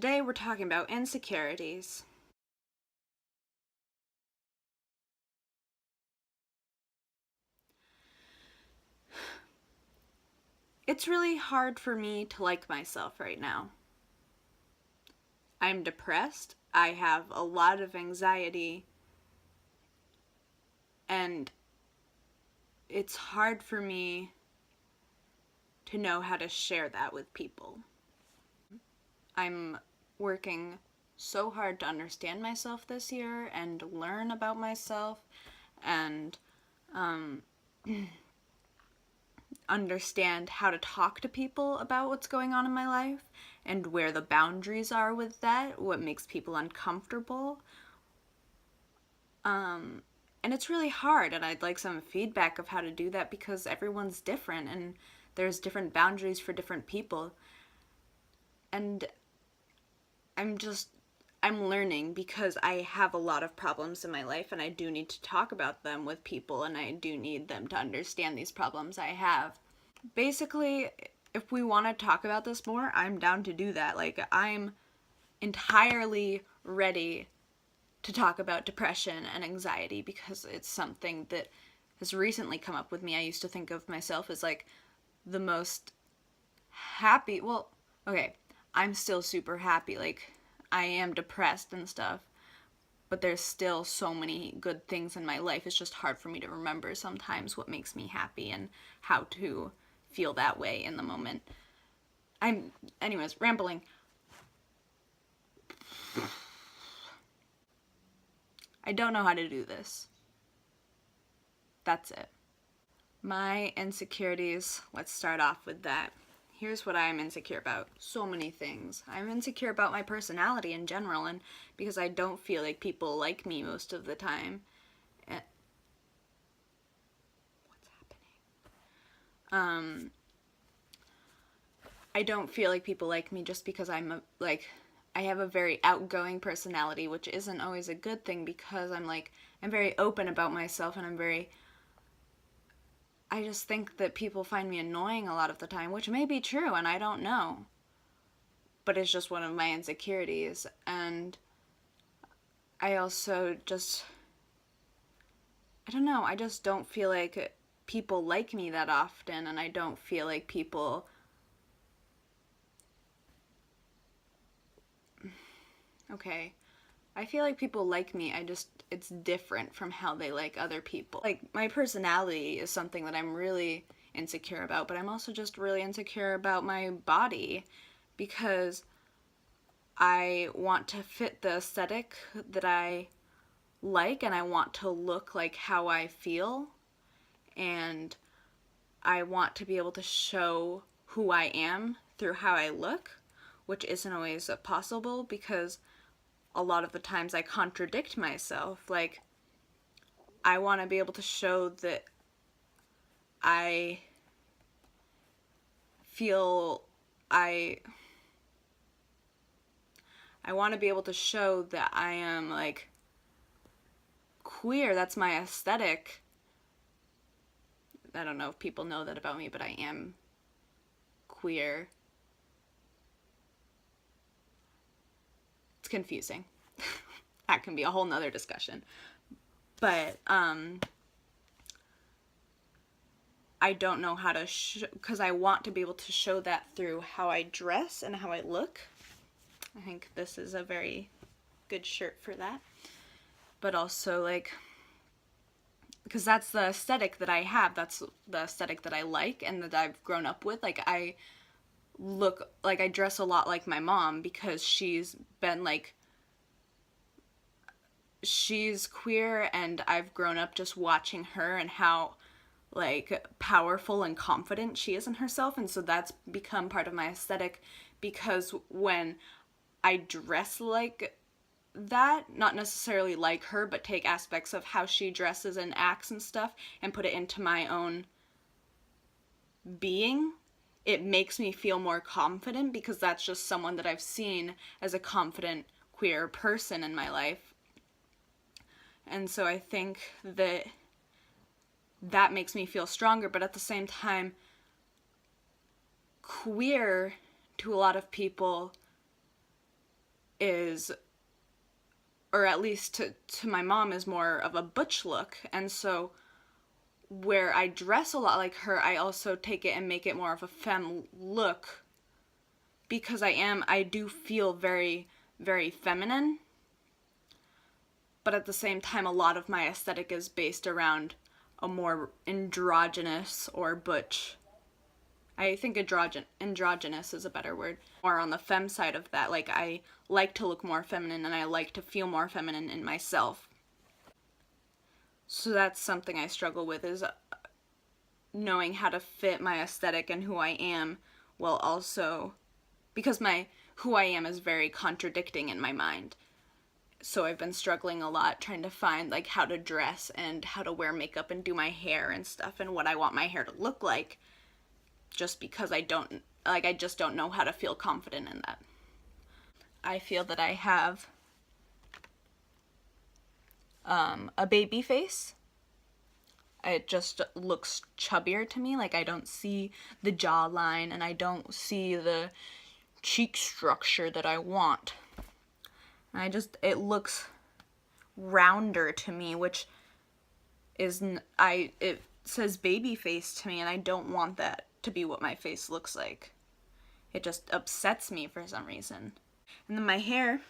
Today we're talking about insecurities. It's really hard for me to like myself right now. I'm depressed, I have a lot of anxiety, and it's hard for me to know how to share that with people. I'm working so hard to understand myself this year and learn about myself and understand how to talk to people about what's going on in my life and where the boundaries are with that, what makes people uncomfortable. And it's really hard, and I'd like some feedback of how to do that because everyone's different and there's different boundaries for different people. And I'm learning because I have a lot of problems in my life and I do need to talk about them with people and I do need them to understand these problems I have. Basically, if we want to talk about this more, I'm down to do that. Like, I'm entirely ready to talk about depression and anxiety because it's something that has recently come up with me. I used to think of myself as like the most happy. Well, okay, I'm still super happy. Like, I am depressed and stuff, but there's still so many good things in my life. It's just hard for me to remember sometimes what makes me happy and how to feel that way in the moment. Anyways, rambling. I don't know how to do this. That's it. My insecurities, let's start off with that. Here's what I'm insecure about. So many things. I'm insecure about my personality in general, and because I don't feel like people like me most of the time. What's happening? I don't feel like people like me just because I have a very outgoing personality, which isn't always a good thing because I'm very open about myself and I just think that people find me annoying a lot of the time, which may be true and I don't know. But it's just one of my insecurities, and I also I don't know, I just don't feel like people like me that often, and I don't feel like people okay. I feel like people like me, it's different from how they like other people. Like, my personality is something that I'm really insecure about, but I'm also just really insecure about my body because I want to fit the aesthetic that I like and I want to look like how I feel, and I want to be able to show who I am through how I look, which isn't always possible because a lot of the times I contradict myself. Like, I want to be able to show that I feel I want to be able to show that I am like queer. That's my aesthetic. I don't know if people know that about me, but I am queer. It's confusing. That can be a whole nother discussion. But I don't know how to because I want to be able to show that through how I dress and how I look. I think this is a very good shirt for that. But also, like, because that's the aesthetic that I have, that's the aesthetic that I like and that I've grown up with. Like, I dress a lot like my mom because she's queer, and I've grown up just watching her and how like powerful and confident she is in herself, and so that's become part of my aesthetic because when I dress like that, not necessarily like her, but take aspects of how she dresses and acts and stuff and put it into my own being, it makes me feel more confident because that's just someone that I've seen as a confident queer person in my life. And so I think that that makes me feel stronger, but at the same time, queer to a lot of people is, or at least to my mom, is more of a butch look. And so where I dress a lot like her, I also take it and make it more of a femme look, because I do feel very, very feminine. But at the same time, a lot of my aesthetic is based around a more androgynous or butch. I think androgynous is a better word. More on the femme side of that. Like, I like to look more feminine and I like to feel more feminine in myself. So that's something I struggle with, is knowing how to fit my aesthetic and who I am, while also, because who I am is very contradicting in my mind. So I've been struggling a lot trying to find like how to dress and how to wear makeup and do my hair and stuff and what I want my hair to look like, just because I just don't know how to feel confident in that. I feel that I have a baby face. It just looks chubbier to me. Like, I don't see the jawline and I don't see the cheek structure that I want. It looks rounder to me, which it says baby face to me, and I don't want that to be what my face looks like. It just upsets me for some reason. And then my hair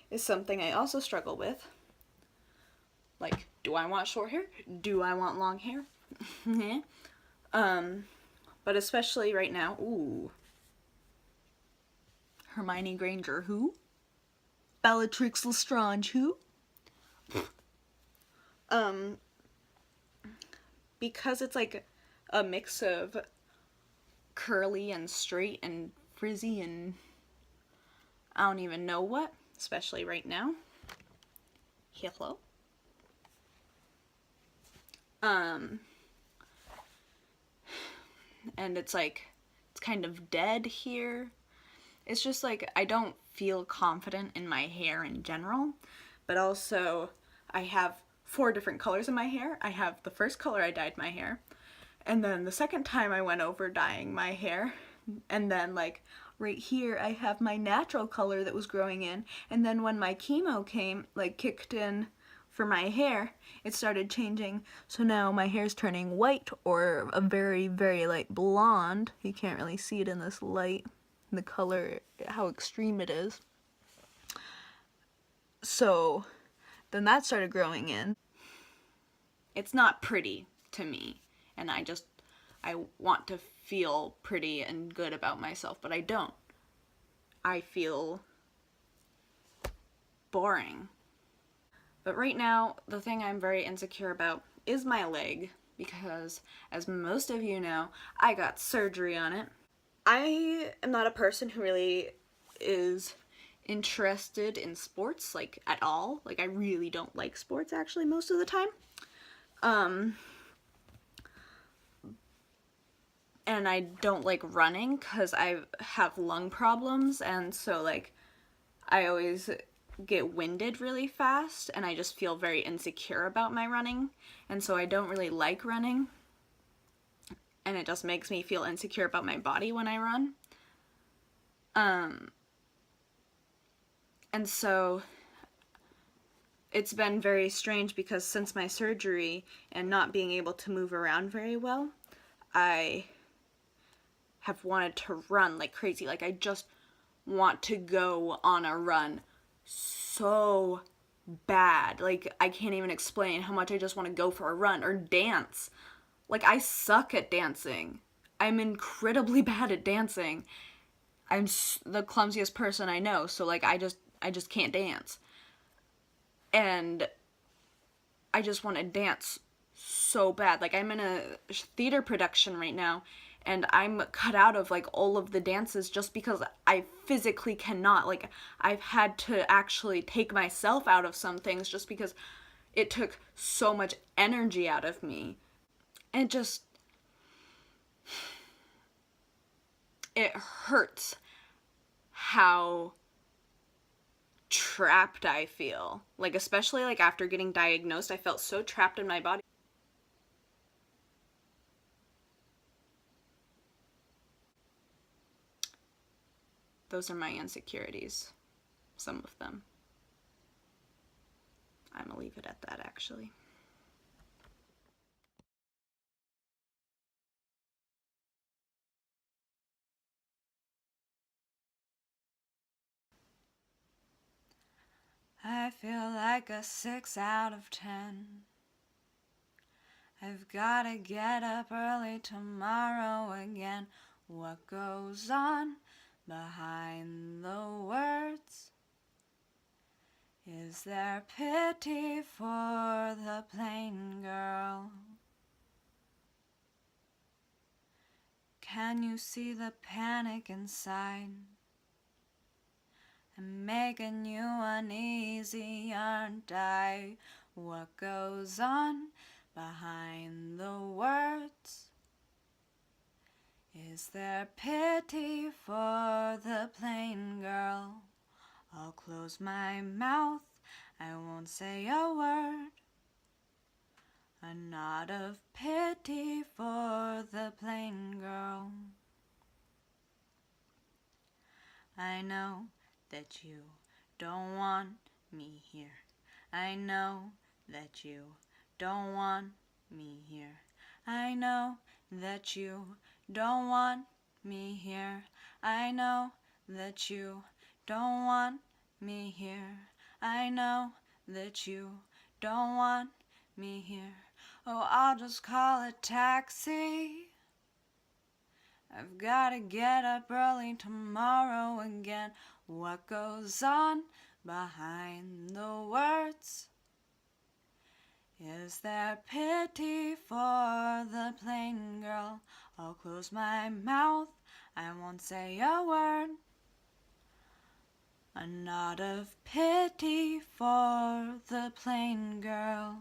is something I also struggle with. Like, do I want short hair? Do I want long hair? But especially right now, ooh. Hermione Granger, who? Bellatrix Lestrange, who? Because it's like a mix of curly and straight and frizzy and I don't even know what, especially right now. Hello. And it's kind of dead here. It's just like, I don't feel confident in my hair in general, but also I have 4 different colors in my hair. I have the first color I dyed my hair, and then the second time I went over dyeing my hair, and then like right here I have my natural color that was growing in, and then when my chemo kicked in for my hair, it started changing. So now my hair's turning white or a very, very light blonde. You can't really see it in this light, the color, how extreme it is. So then that started growing in. It's not pretty to me, and I want to feel pretty and good about myself, but I don't. I feel boring. But right now, the thing I'm very insecure about is my leg, because as most of you know, I got surgery on it. I am not a person who really is interested in sports, like, at all. Like, I really don't like sports, actually, most of the time. And I don't like running because I have lung problems, and so, like, I always get winded really fast, and I just feel very insecure about my running, and so I don't really like running, and it just makes me feel insecure about my body when I run. And so it's been very strange, because since my surgery and not being able to move around very well, I have wanted to run like crazy. Like, I just want to go on a run so bad. Like, I can't even explain how much I just want to go for a run or dance. Like, I suck at dancing. I'm incredibly bad at dancing. I'm the clumsiest person I know, so like I just can't dance. And I just want to dance so bad. Like, I'm in a theater production right now, and I'm cut out of like all of the dances just because I physically cannot. Like, I've had to actually take myself out of some things just because it took so much energy out of me. And it hurts how trapped I feel. Like, especially like after getting diagnosed, I felt so trapped in my body. Those are my insecurities. some of them. I'm gonna leave it at that, actually. I feel like a 6 out of 10. I've gotta get up early tomorrow again. What goes on behind the words? Is there pity for the plain girl? Can you see the panic inside? I'm making you uneasy, aren't I? What goes on behind the words? Is there pity for the plain girl? I'll close my mouth, I won't say a word. A nod of pity for the plain girl. I know that you don't want me here. I know that you don't want me here. I know that you don't want me here. I know that you don't want me here. I know that you don't want me here. Oh, I'll just call a taxi. I've gotta get up early tomorrow again. What goes on behind the words? Is there pity for the plain girl? I'll close my mouth, I won't say a word. A nod of pity for the plain girl.